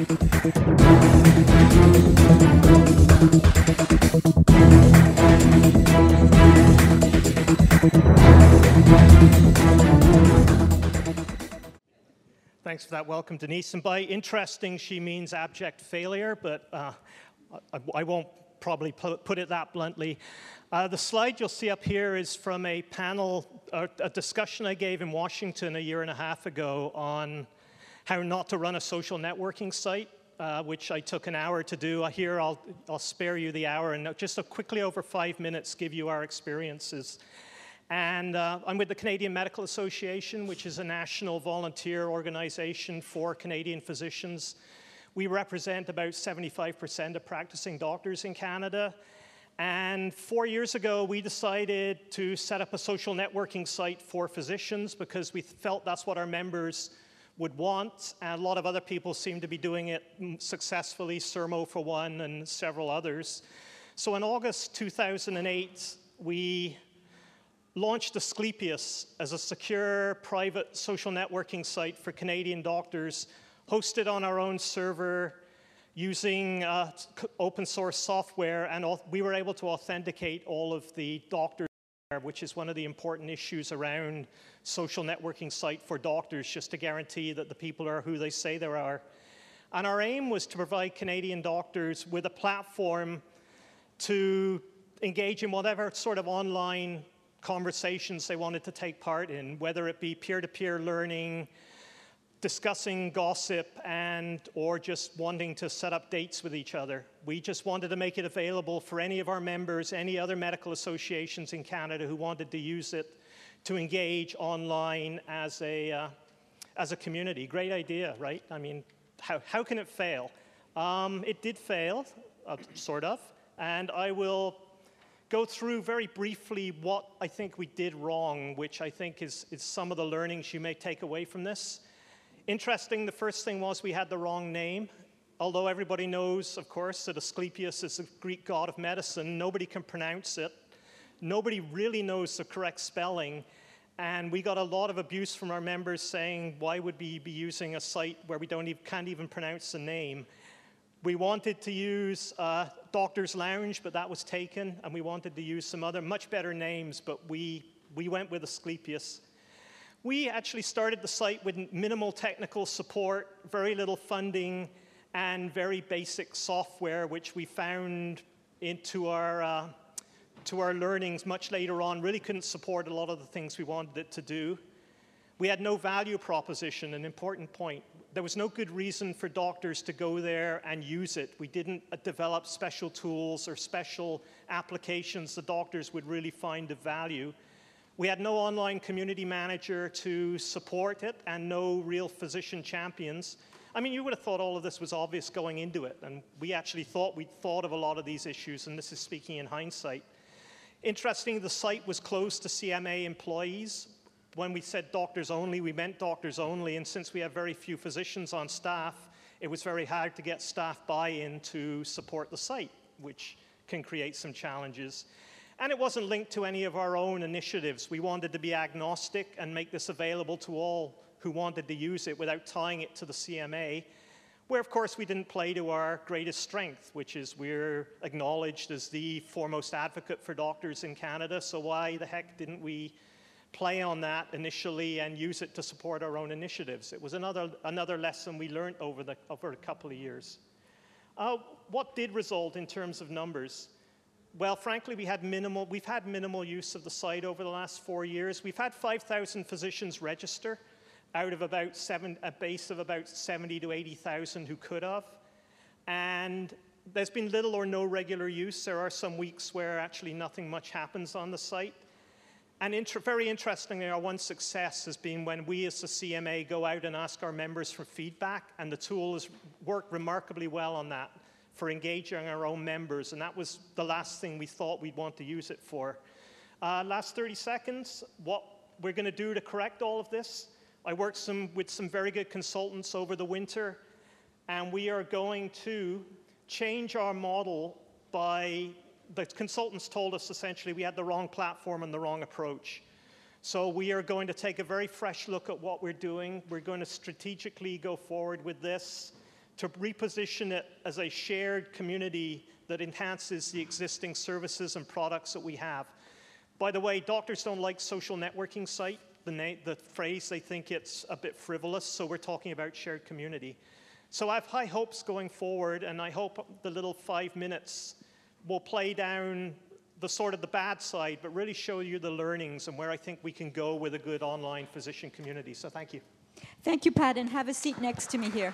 Thanks for that welcome, Denise. And by interesting, she means abject failure, but I won't probably put it that bluntly. The slide you'll see up here is from a panel, a discussion I gave in Washington a year and a half ago on how not to run a social networking site, which I took an hour to do. Here, I'll spare you the hour and just quickly over 5 minutes give you our experiences. And I'm with the Canadian Medical Association, which is a national volunteer organization for Canadian physicians. We represent about 75% of practicing doctors in Canada. And 4 years ago, we decided to set up a social networking site for physicians because we felt that's what our members would want. And a lot of other people seem to be doing it successfully, Sermo for one, and several others. So in August 2008, we launched Asclepius as a secure, private social networking site for Canadian doctors, hosted on our own server using open source software, and we were able to authenticate all of the doctors, which is one of the important issues around social networking site for doctors, just to guarantee that the people are who they say they are. And our aim was to provide Canadian doctors with a platform to engage in whatever sort of online conversations they wanted to take part in, whether it be peer-to-peer learning, discussing gossip, or just wanting to set up dates with each other. We just wanted to make it available for any of our members, any other medical associations in Canada who wanted to use it to engage online as a community. Great idea, right? I mean, how can it fail? It did fail, sort of, and I will go through very briefly what I think we did wrong, which I think is some of the learnings you may take away from this. Interesting, the first thing was we had the wrong name. Although everybody knows, of course, that Asclepius is the Greek god of medicine, nobody can pronounce it. Nobody really knows the correct spelling. And we got a lot of abuse from our members saying, why would we be using a site where we can't even pronounce the name? We wanted to use Doctor's Lounge, but that was taken, and we wanted to use some other much better names, but we went with Asclepius. We actually started the site with minimal technical support, very little funding, and very basic software, which we found into our learnings much later on really couldn't support a lot of the things we wanted it to do. We had no value proposition, an important point. There was no good reason for doctors to go there and use it. We didn't develop special tools or special applications the doctors would really find of value. We had no online community manager to support it and no real physician champions. I mean, you would have thought all of this was obvious going into it, and we actually thought we'd thought of a lot of these issues, and this is speaking in hindsight. Interesting, the site was closed to CMA employees. When we said doctors only, we meant doctors only, and since we have very few physicians on staff, it was very hard to get staff buy-in to support the site, which can create some challenges. And it wasn't linked to any of our own initiatives. We wanted to be agnostic and make this available to all who wanted to use it without tying it to the CMA, where, of course, we didn't play to our greatest strength, which is we're acknowledged as the foremost advocate for doctors in Canada, so why the heck didn't we play on that initially and use it to support our own initiatives? It was another lesson we learned over a couple of years. What did result in terms of numbers? Well, frankly, we've had minimal use of the site over the last 4 years. We've had 5,000 physicians register out of a base of about 70 to 80,000 who could have. And there's been little or no regular use. There are some weeks where actually nothing much happens on the site. And very interestingly, our one success has been when we as the CMA go out and ask our members for feedback, and the tool has worked remarkably well on that for engaging our own members, and that was the last thing we thought we'd want to use it for. Last 30 seconds, what we're going to do to correct all of this. I worked with some very good consultants over the winter, and we are going to change our model by the consultants told us essentially we had the wrong platform and the wrong approach. So we are going to take a very fresh look at what we're doing. We're going to strategically go forward with this to reposition it as a shared community that enhances the existing services and products that we have. By the way, doctors don't like social networking site, the phrase, they think it's a bit frivolous, so we're talking about shared community. So I have high hopes going forward, and I hope the little 5 minutes will play down the sort of the bad side, but really show you the learnings and where I think we can go with a good online physician community. So thank you. Thank you, Pat, and have a seat next to me here.